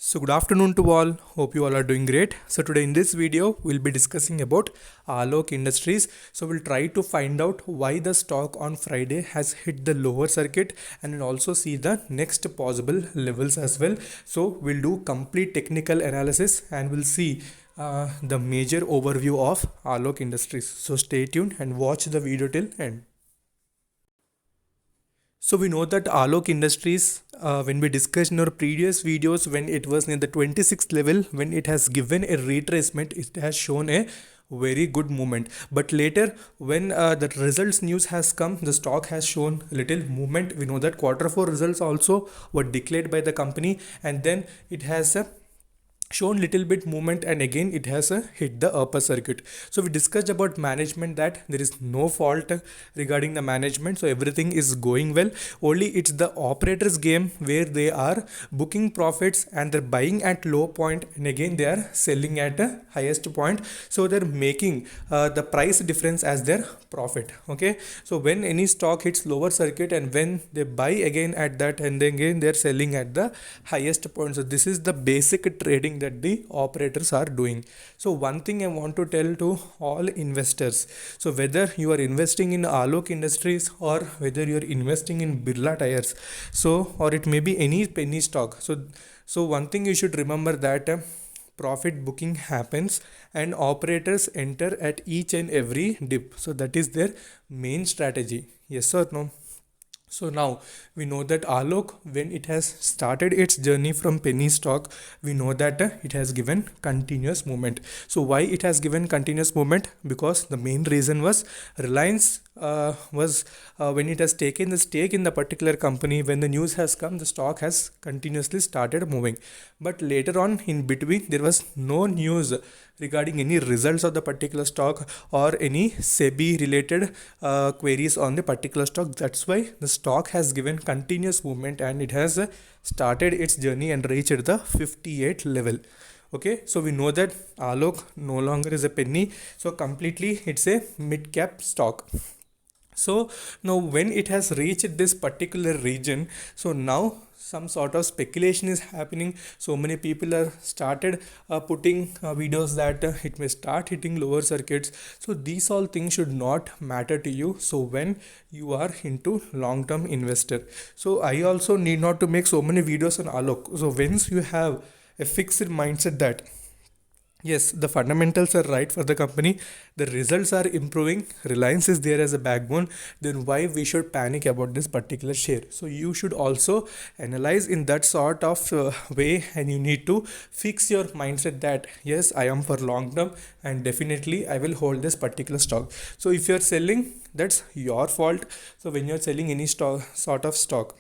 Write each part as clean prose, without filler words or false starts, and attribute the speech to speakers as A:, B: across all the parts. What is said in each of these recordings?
A: So good afternoon to all. Hope you all are doing great. So today in this video we'll be discussing about Alok Industries. So we'll try to find out why the stock on Friday has hit the lower circuit and we'll also see the next possible levels as well. So we'll do complete technical analysis and we'll see the major overview of Alok Industries. So stay tuned and watch the video till end. So we know that Alok Industries, when we discussed in our previous videos, when it was near the 26th level, when it has given a retracement, it has shown a very good movement. But later, when the results news has come, the stock has shown little movement. We know that quarter four results also were declared by the company, and then it has shown little bit movement and again it has hit the upper circuit. So we discussed about management, that there is no fault regarding the management, so everything is going well. Only it's the operators game where they are booking profits and they're buying at low point and again they are selling at a highest point, so they're making the price difference as their profit. Okay, so when any stock hits lower circuit and when they buy again at that and then again they're selling at the highest point, so this is the basic trading that the operators are doing. So one thing I want to tell to all investors, so whether you are investing in Alok Industries or whether you are investing in Birla Tires, so or it may be any penny stock, so one thing you should remember that profit booking happens and operators enter at each and every dip, so that is their main strategy. Yes or no? So now we know that Alok, when it has started its journey from penny stock, we know that it has given continuous movement. So why it has given continuous movement? Because the main reason was Reliance was when it has taken the stake in the particular company, when the news has come, the stock has continuously started moving. But later on in between, there was no news regarding any results of the particular stock or any SEBI related queries on the particular stock. That's why the stock has given continuous movement and it has started its journey and reached the 58 level. Okay, so we know that Alok no longer is a penny, so completely it's a mid cap stock. So now when it has reached this particular region, so now some sort of speculation is happening. So many people are started putting videos that it may start hitting lower circuits. So these all things should not matter to you. So when you are into long-term investor, so I also need not to make so many videos on Alok. So once you have a fixed mindset that yes, the fundamentals are right for the company, the results are improving, Reliance is there as a backbone, then why we should panic about this particular share? So you should also analyze in that sort of way, and you need to fix your mindset that yes, I am for long term and definitely I will hold this particular stock. So if you're selling, that's your fault. So when you're selling any stock, sort of stock,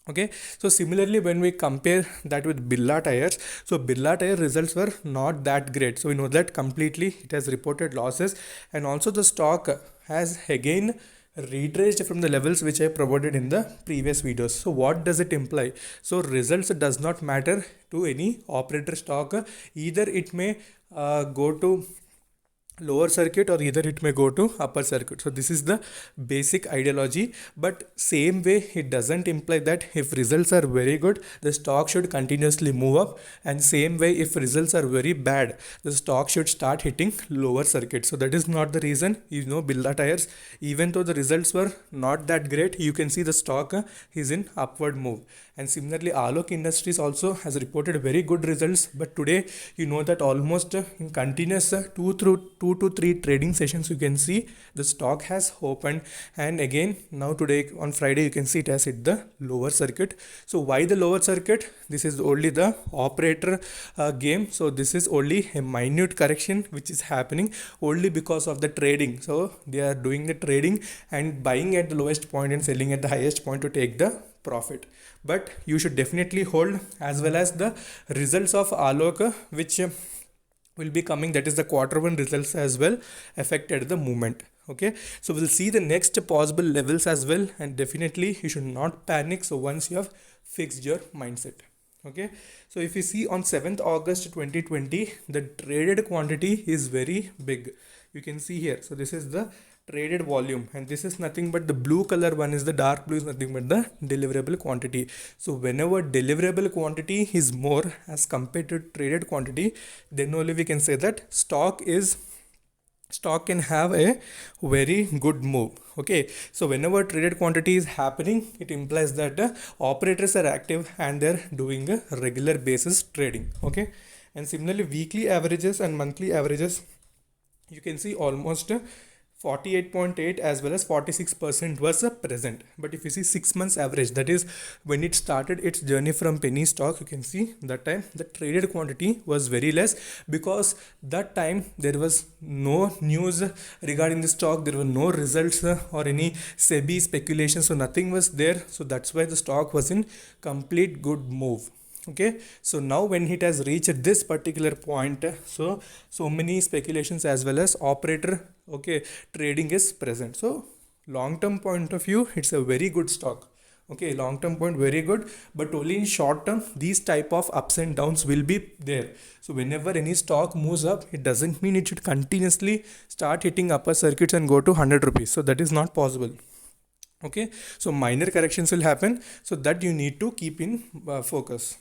A: okay, so similarly when we compare that with Birla Tires, so Birla Tire results were not that great, so we know that completely it has reported losses and also the stock has again retraced from the levels which I provided in the previous videos. So what does it imply? So results does not matter to any operator stock, either it may go to lower circuit or either it may go to upper circuit. So this is the basic ideology, but same way it doesn't imply that if results are very good the stock should continuously move up, and same way if results are very bad the stock should start hitting lower circuit. So that is not the reason. You know, Birla Tires, even though the results were not that great, you can see the stock is in upward move. And similarly Alok Industries also has reported very good results, but today you know that almost in continuous 2 to 3 trading sessions you can see the stock has opened, and again now today on Friday you can see it has hit the lower circuit. So why the lower circuit? This is only the operator game. So this is only a minute correction which is happening only because of the trading. So they are doing the trading and buying at the lowest point and selling at the highest point to take the profit. But you should definitely hold, as well as the results of Alok which will be coming, that is the quarter one results as well affected the movement. Okay, so we'll see the next possible levels as well, and definitely you should not panic. So once you have fixed your mindset, okay, so if you see on 7th August 2020 the traded quantity is very big, you can see here. So this is the traded volume, and this is nothing but the blue color one is the dark blue is nothing but the deliverable quantity. So whenever deliverable quantity is more as compared to traded quantity, then only we can say that stock can have a very good move. Okay, so whenever traded quantity is happening, it implies that the operators are active and they're doing a regular basis trading. Okay, and similarly weekly averages and monthly averages, you can see almost 48.8 as well as 46% was present. But if you see 6 months average, that is when it started its journey from penny stock, you can see that time the traded quantity was very less, because that time there was no news regarding the stock, there were no results or any SEBI speculation, so nothing was there. So that's why the stock was in complete good move. Okay, so now when it has reached this particular point, so many speculations as well as operator, okay, trading is present. So long term point of view, it's a very good stock. Okay, long term point very good, but only in short term these type of ups and downs will be there. So whenever any stock moves up, it doesn't mean it should continuously start hitting upper circuits and go to 100 rupees. So that is not possible. Okay, so minor corrections will happen, so that you need to keep in focus.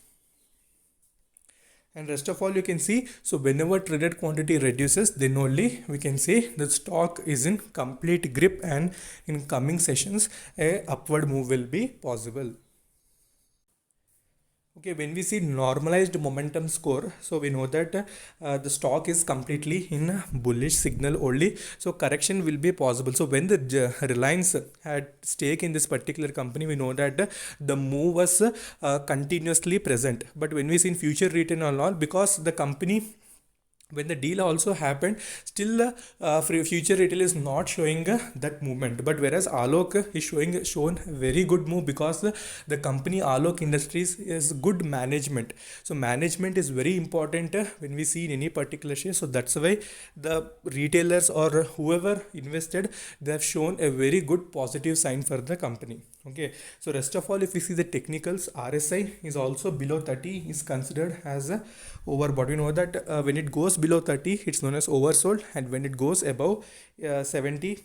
A: And rest of all, you can see, so whenever traded quantity reduces, then only we can say the stock is in complete grip, and in coming sessions a upward move will be possible. Okay, when we see normalized momentum score, so we know that the stock is completely in a bullish signal only, so correction will be possible. So when the Reliance had stake in this particular company, we know that the move was continuously present. But when we see in future return and all, because the company, when the deal also happened, still future retail is not showing that movement. But whereas Alok is shown very good move, because the company Alok Industries is good management. So management is very important when we see in any particular share. So that's why the retailers or whoever invested, they have shown a very good positive sign for the company. Okay, so rest of all, if we see the technicals, RSI is also below 30 is considered as a overbought. We know that when it goes below 30, it's known as oversold, and when it goes above 70,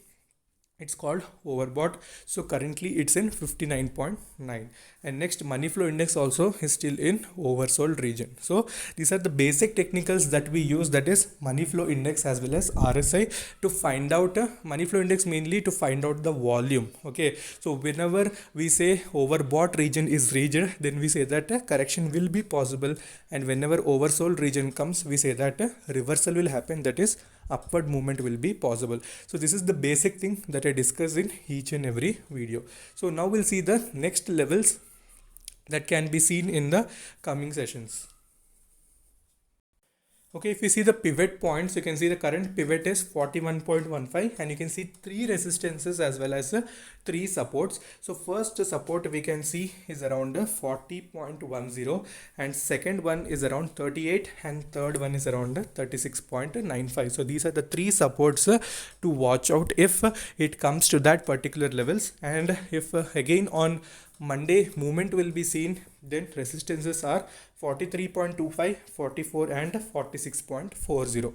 A: it's called overbought. So currently it's in 59.9. And next, money flow index also is still in oversold region. So these are the basic technicals that we use, that is money flow index as well as RSI, to find out money flow index mainly to find out the volume. Okay, so whenever we say overbought region is reached, then we say that correction will be possible, and whenever oversold region comes, we say that reversal will happen, that is upward movement will be possible. So this is the basic thing that I discuss in each and every video. So now we'll see the next levels that can be seen in the coming sessions. Okay, if you see the pivot points, you can see the current pivot is 41.15, and you can see 3 resistances as well as 3 supports. So first support we can see is around 40.10, and second one is around 38, and third one is around 36.95. So these are the 3 supports to watch out if it comes to that particular levels. And if again on Monday movement will be seen, then resistances are 43.25, 44 and 46.40.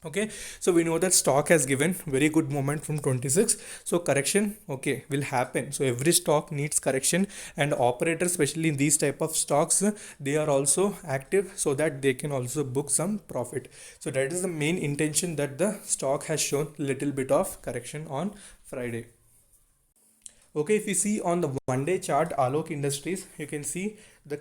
A: Okay, so we know that stock has given very good movement from 26, so correction, okay, will happen. So every stock needs correction, and operators, especially in these type of stocks, they are also active so that they can also book some profit. So that is the main intention, that the stock has shown little bit of correction on Friday. Okay, if you see on the 1-day chart Alok Industries, you can see the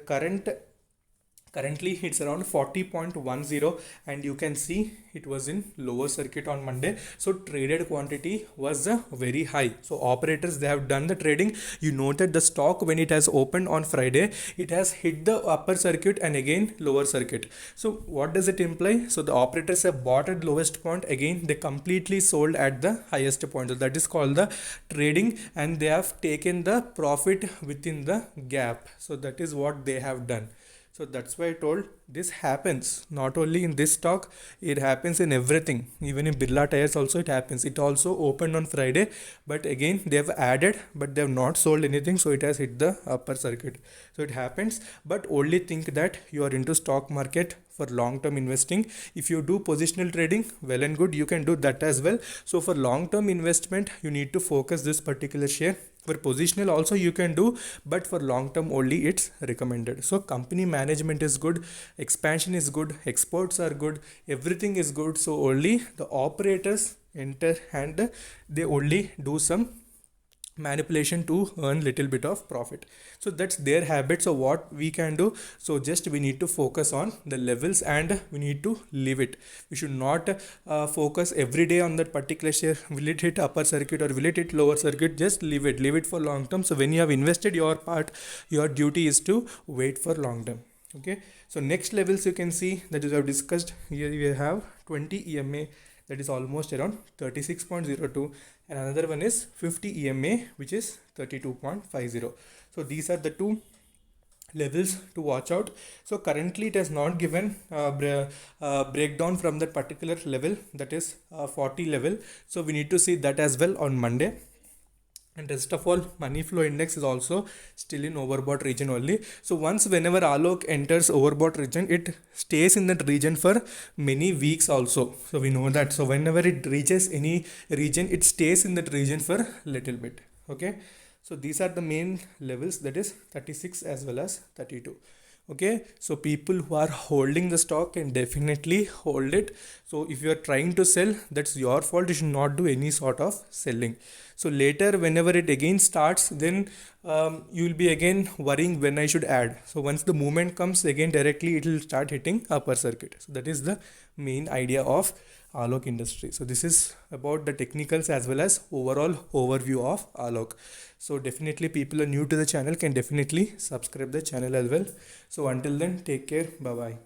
A: currently it's around 40.10, and you can see it was in lower circuit on Monday, so traded quantity was very high. So operators, they have done the trading. You know that the stock, when it has opened on Friday, it has hit the upper circuit and again lower circuit. So what does it imply? So the operators have bought at lowest point, again they completely sold at the highest point. So that is called the trading, and they have taken the profit within the gap. So that is what they have done. So that's why I told this happens not only in this stock, it happens in everything. Even in Birla Tires also it happens. It also opened on Friday, but again they have added, but they have not sold anything, so it has hit the upper circuit. So it happens, but only think that you are into stock market for long term investing. If you do positional trading, well and good, you can do that as well. So for long term investment, you need to focus this particular share. For positional also you can do, but for long term only it's recommended. So company management is good, expansion is good, exports are good, everything is good. So only the operators enter and they only do some manipulation to earn little bit of profit. So that's their habit. So what we can do, so just we need to focus on the levels and we need to leave it. We should not focus every day on that particular share. Will it hit upper circuit or will it hit lower circuit? Just leave it for long term. So when you have invested your part, your duty is to wait for long term. Okay, so next levels you can see that is we have discussed. Here we have 20 EMA, that is almost around 36.02, and another one is 50 EMA, which is 32.50. So these are the two levels to watch out. So currently it has not given breakdown from that particular level, that is 40 level. So we need to see that as well on Monday. And rest of all, money flow index is also still in overbought region only. So once whenever Alok enters overbought region, it stays in that region for many weeks also. So we know that. So whenever it reaches any region, it stays in that region for little bit. Okay. So these are the main levels, that is 36 as well as 32. Okay, so people who are holding the stock can definitely hold it. So if you are trying to sell, that's your fault. You should not do any sort of selling. So later whenever it again starts, then you will be again worrying when I should add. So once the movement comes again directly, it will start hitting upper circuit. So that is the main idea of Alok Industries. So this is about the technicals as well as overall overview of Alok. So definitely people are new to the channel can definitely subscribe the channel as well. So until then, take care. Bye bye.